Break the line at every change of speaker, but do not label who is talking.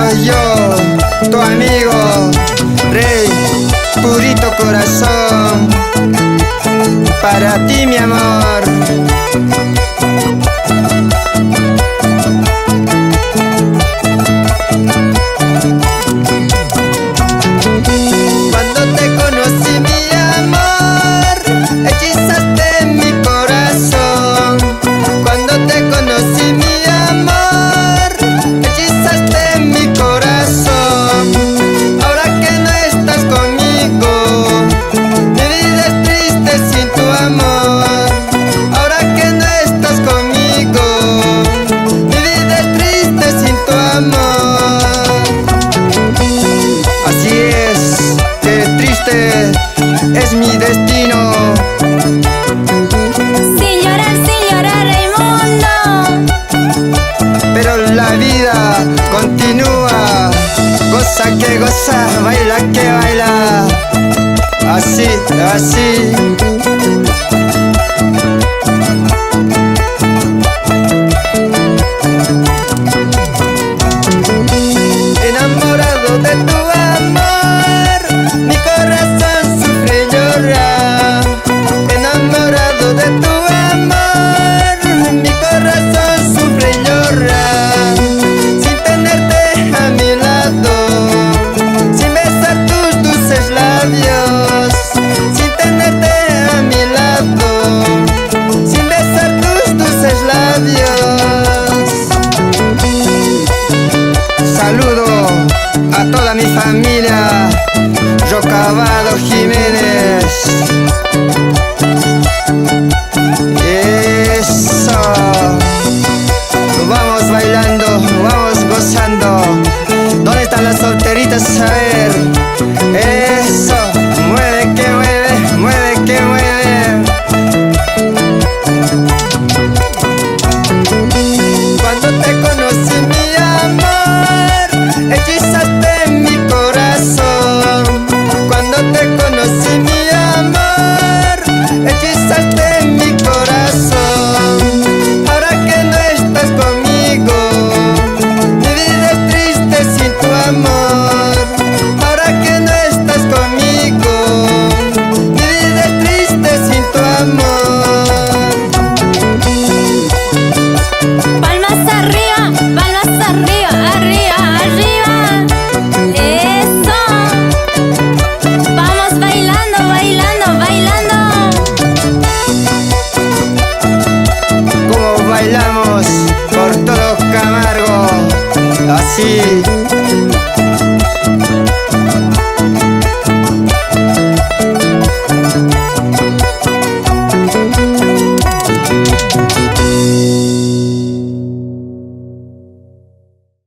soy yo, tu amigo, Rey, purito corazón, para ti mi amor. Cuando te conocí mi amor, hechizaste mi corazón. Cuando te conocí mi amor, hechizaste mi corazón. Ahora que no estás conmigo, mi vida es triste sin tu amor. Ahora que no estás conmigo, mi vida es triste sin tu amor. Así es, qué triste es mi destino.
Sin llorar, Raimundo.
Pero la vida continúa, goza que goza, baila que baila. Así, así. Enamorado de tu amor, mi corazón sufre y llora. Enamorado de tu amor, mi corazón sufre y llora. Sin tenerte a mi lado, sin besar tus dulces labios. Sin tenerte a mi lado, sin besar tus dulces labios. Saludo a toda mi familia, Rocabado Jiménez. Eso, vamos bailando, vamos gozando. ¿Dónde están las solteritas? A ver, eso, mueve que mueve, mueve que mueve. Cuando te conocí mi amor, hechizaste mi corazón. Cuando te conocí mi amor, hechizaste mi corazón. Ahora que no estás conmigo, mi vida es triste sin tu amor. Ahora que no estás conmigo, mi vida es triste sin tu amor.
Palmas arriba, arriba, arriba. Eso. Vamos bailando, bailando, bailando.
Como bailamos por todo Camargo, así.